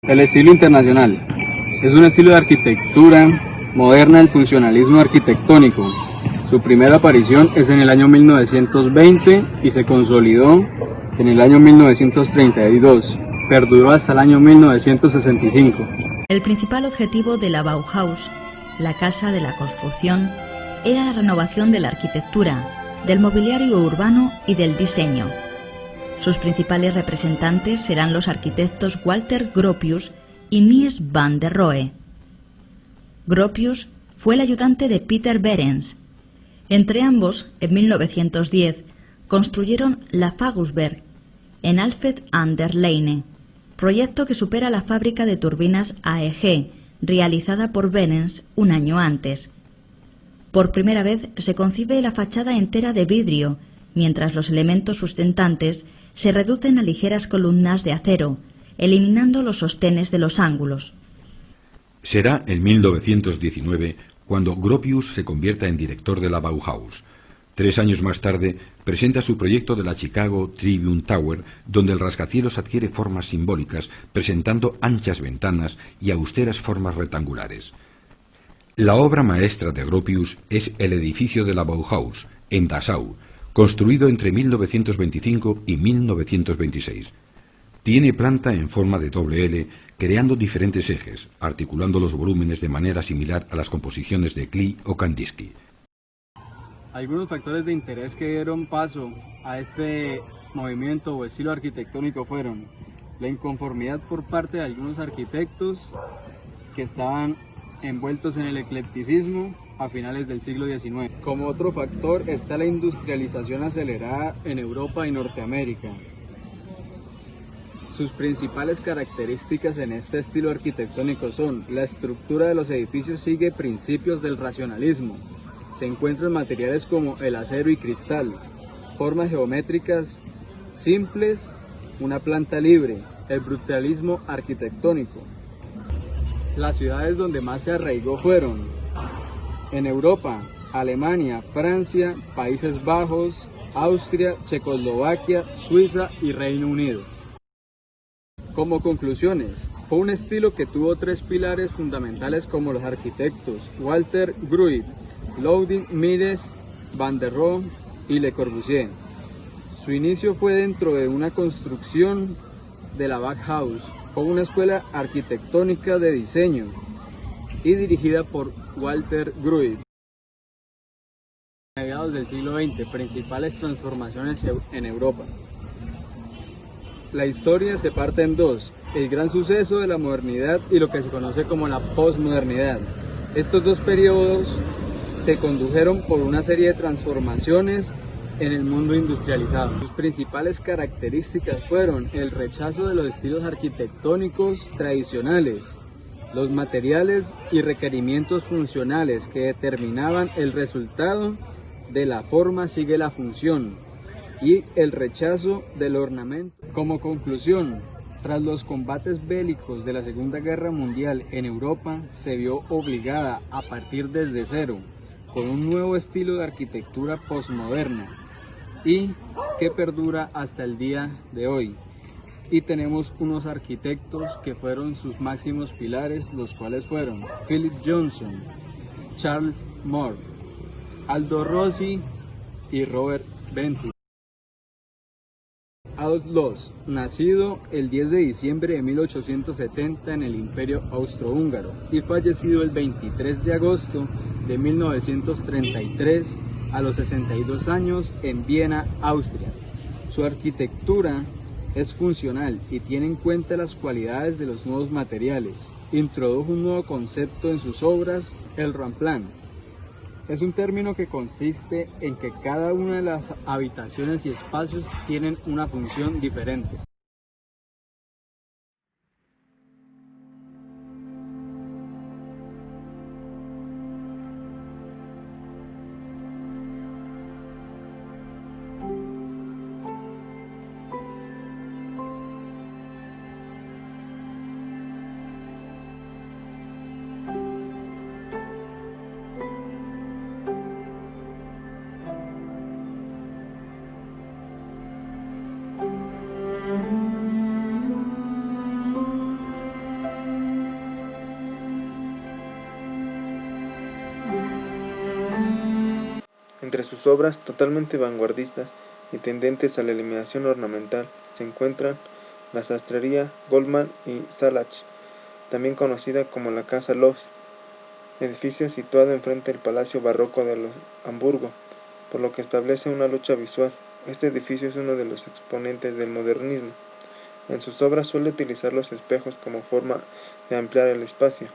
El estilo internacional es un estilo de arquitectura moderna del funcionalismo arquitectónico. Su primera aparición es en el año 1920 y se consolidó en el año 1932. Perduró hasta el año 1965. El principal objetivo de la Bauhaus, la casa de la construcción, era la renovación de la arquitectura, del mobiliario urbano y del diseño. Sus principales representantes serán los arquitectos Walter Gropius y Mies van der Rohe. Gropius fue el ayudante de Peter Behrens. Entre ambos, en 1910, construyeron la Fagusberg en Alfred an der Leine, proyecto que supera la fábrica de turbinas AEG, realizada por Behrens un año antes. Por primera vez se concibe la fachada entera de vidrio, mientras los elementos sustentantes se reducen a ligeras columnas de acero, eliminando los sostenes de los ángulos. Será en 1919 cuando Gropius se convierta en director de la Bauhaus. 3 años más tarde presenta su proyecto de la Chicago Tribune Tower, donde el rascacielos adquiere formas simbólicas, presentando anchas ventanas y austeras formas rectangulares. La obra maestra de Gropius es el edificio de la Bauhaus, en Dessau, construido entre 1925 y 1926. Tiene planta en forma de doble L, creando diferentes ejes, articulando los volúmenes de manera similar a las composiciones de Klee o Kandinsky. Algunos factores de interés que dieron paso a este movimiento o estilo arquitectónico fueron la inconformidad por parte de algunos arquitectos que estaban envueltos en el eclecticismo a finales del siglo XIX. Como otro factor está la industrialización acelerada en Europa y Norteamérica. Sus principales características en este estilo arquitectónico son: la estructura de los edificios sigue principios del racionalismo, se encuentran materiales como el acero y cristal, formas geométricas simples, una planta libre, el brutalismo arquitectónico. Las ciudades donde más se arraigó fueron en Europa: Alemania, Francia, Países Bajos, Austria, Checoslovaquia, Suiza y Reino Unido. Como conclusiones, fue un estilo que tuvo 3 pilares fundamentales como los arquitectos Walter Gropius, Ludwig Mies van der Rohe y Le Corbusier. Su inicio fue dentro de una construcción de la Bauhaus. Fue una escuela arquitectónica de diseño y dirigida por Walter Gropius. A mediados del siglo XX, principales transformaciones en Europa. La historia se parte en dos: el gran suceso de la modernidad y lo que se conoce como la posmodernidad. Estos dos periodos se condujeron por una serie de transformaciones en el mundo industrializado. Sus principales características fueron el rechazo de los estilos arquitectónicos tradicionales, los materiales y requerimientos funcionales que determinaban el resultado de la forma sigue la función, y el rechazo del ornamento. Como conclusión, tras los combates bélicos de la Segunda Guerra Mundial en Europa, se vio obligada a partir desde cero, con un nuevo estilo de arquitectura posmoderna y que perdura hasta el día de hoy. Y tenemos unos arquitectos que fueron sus máximos pilares, los cuales fueron Philip Johnson, Charles Moore, Aldo Rossi y Robert Ventura. Adolf Loos, nacido el 10 de diciembre de 1870 en el Imperio Austrohúngaro y fallecido el 23 de agosto de 1933 a los 62 años en Viena, Austria. Su arquitectura es funcional y tiene en cuenta las cualidades de los nuevos materiales. Introdujo un nuevo concepto en sus obras, el Ramplan. Es un término que consiste en que cada una de las habitaciones y espacios tienen una función diferente. Entre sus obras, totalmente vanguardistas y tendentes a la eliminación ornamental, se encuentran la sastrería Goldman y Sallach, también conocida como la Casa Loos, edificio situado enfrente del Palacio Barroco de los Hamburgo, por lo que establece una lucha visual. Este edificio es uno de los exponentes del modernismo. En sus obras suele utilizar los espejos como forma de ampliar el espacio.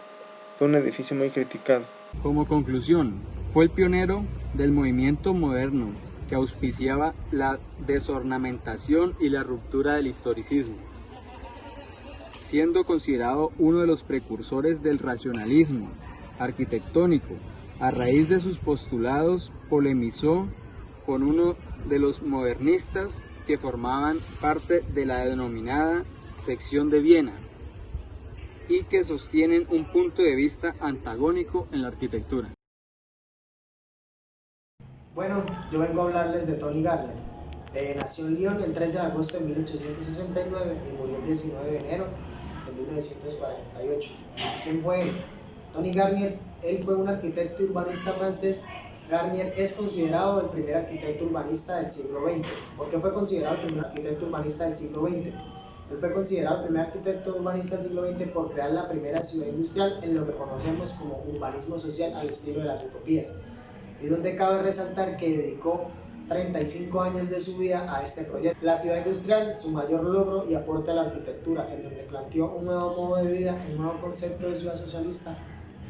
Fue un edificio muy criticado. Como conclusión, fue el pionero del movimiento moderno que auspiciaba la desornamentación y la ruptura del historicismo, siendo considerado uno de los precursores del racionalismo arquitectónico. A raíz de sus postulados, polemizó con uno de los modernistas que formaban parte de la denominada sección de Viena y que sostienen un punto de vista antagónico en la arquitectura. Bueno, yo vengo a hablarles de Tony Garner. Nació en Lyon el 13 de agosto de 1869 y murió el 19 de enero de 1948. ¿Quién fue él? Tony Garnier, él fue un arquitecto urbanista francés. Garnier es considerado el primer arquitecto urbanista del siglo XX. ¿Por qué fue considerado el primer arquitecto urbanista del siglo XX? Él fue considerado el primer arquitecto urbanista del siglo XX por crear la primera ciudad industrial en lo que conocemos como urbanismo social al estilo de las utopías. Y donde cabe resaltar que dedicó 35 años de su vida a este proyecto. La ciudad industrial, su mayor logro y aporte a la arquitectura, en donde planteó un nuevo modo de vida, un nuevo concepto de ciudad socialista,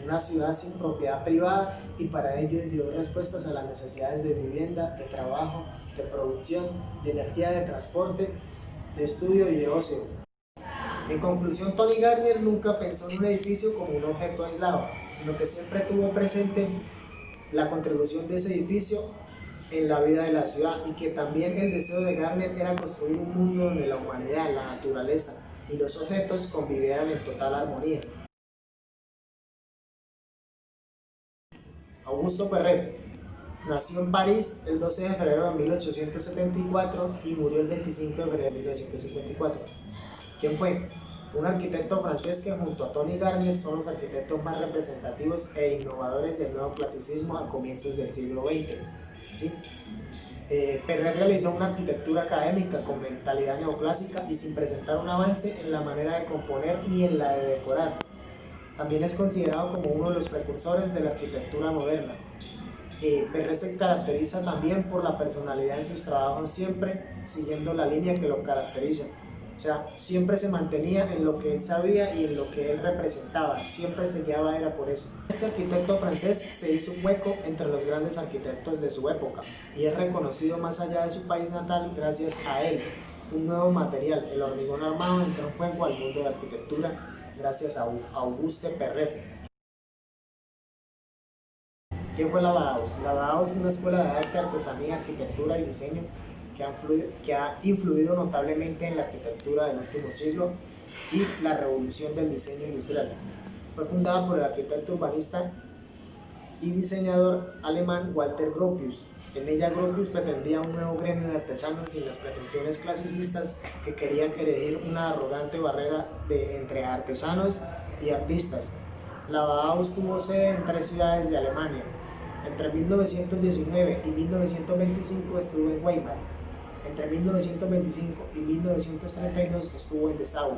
una ciudad sin propiedad privada, y para ello dio respuestas a las necesidades de vivienda, de trabajo, de producción, de energía, de transporte, de estudio y de ocio. En conclusión, Tony Garnier nunca pensó en un edificio como un objeto aislado, sino que siempre tuvo presente la contribución de ese edificio en la vida de la ciudad, y que también el deseo de Garnier era construir un mundo donde la humanidad, la naturaleza y los objetos convivieran en total armonía. Augusto Perret nació en París el 12 de febrero de 1874 y murió el 25 de febrero de 1954. ¿Quién fue? Un arquitecto francés que junto a Tony Garnier son los arquitectos más representativos e innovadores del nuevo clasicismo a comienzos del siglo XX. ¿Sí? Perret realizó una arquitectura académica con mentalidad neoclásica y sin presentar un avance en la manera de componer ni en la de decorar. También es considerado como uno de los precursores de la arquitectura moderna. Perret se caracteriza también por la personalidad en sus trabajos, siempre siguiendo la línea que lo caracteriza. O sea, siempre se mantenía en lo que él sabía y en lo que él representaba, siempre se guiaba era por eso. Este arquitecto francés se hizo un hueco entre los grandes arquitectos de su época y es reconocido más allá de su país natal gracias a él. Un nuevo material, el hormigón armado, entró en juego al mundo de la arquitectura gracias a Auguste Perret. ¿Quién fue la Bauhaus? La Bauhaus es una escuela de arte, artesanía, arquitectura y diseño que ha influido notablemente en la arquitectura del último siglo y la revolución del diseño industrial. Fue fundada por el arquitecto urbanista y diseñador alemán Walter Gropius. En ella Gropius pretendía un nuevo gremio de artesanos sin las pretensiones clasicistas que querían erigir una arrogante barrera entre artesanos y artistas. La Bauhaus tuvo sede en 3 ciudades de Alemania. Entre 1919 y 1925 estuvo en Weimar. Entre 1925 y 1932 estuvo en Dessau,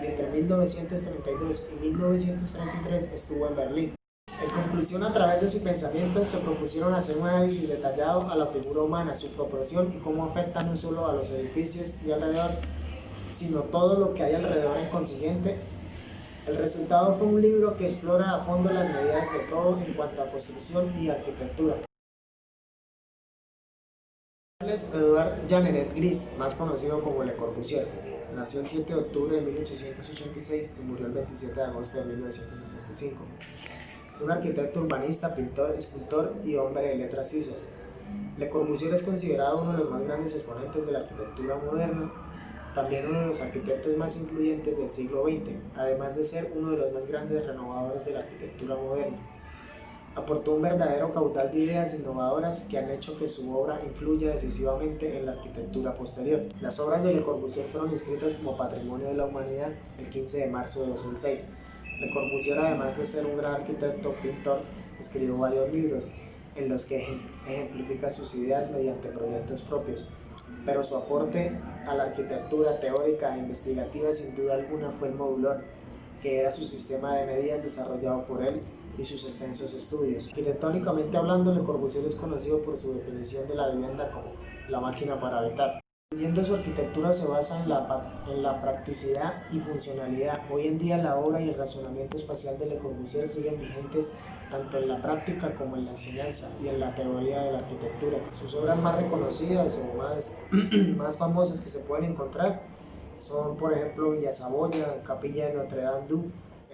y entre 1932 y 1933 estuvo en Berlín. En conclusión, a través de su pensamiento se propusieron hacer un análisis detallado a la figura humana, su proporción y cómo afecta no solo a los edificios de alrededor, sino todo lo que hay alrededor en consiguiente. El resultado fue un libro que explora a fondo las medidas de todo en cuanto a construcción y arquitectura. Edouard Jeanneret Gris, más conocido como Le Corbusier, nació el 7 de octubre de 1886 y murió el 27 de agosto de 1965. Un arquitecto urbanista, pintor, escultor y hombre de letras suizas. Le Corbusier es considerado uno de los más grandes exponentes de la arquitectura moderna, también uno de los arquitectos más influyentes del siglo XX, además de ser uno de los más grandes renovadores de la arquitectura moderna. Aportó un verdadero caudal de ideas innovadoras que han hecho que su obra influya decisivamente en la arquitectura posterior. Las obras de Le Corbusier fueron inscritas como Patrimonio de la Humanidad el 15 de marzo de 2006. Le Corbusier, además de ser un gran arquitecto, pintor, escribió varios libros en los que ejemplifica sus ideas mediante proyectos propios, pero su aporte a la arquitectura teórica e investigativa sin duda alguna fue el modulor, que era su sistema de medidas desarrollado por él y sus extensos estudios. Arquitectónicamente hablando, Le Corbusier es conocido por su definición de la vivienda como la máquina para habitar. Incluyendo su arquitectura se basa en la practicidad y funcionalidad. Hoy en día la obra y el razonamiento espacial de Le Corbusier siguen vigentes tanto en la práctica como en la enseñanza y en la teoría de la arquitectura. Sus obras más reconocidas o más famosas que se pueden encontrar son, por ejemplo, Villa Saboya, Capilla de Notre Dame du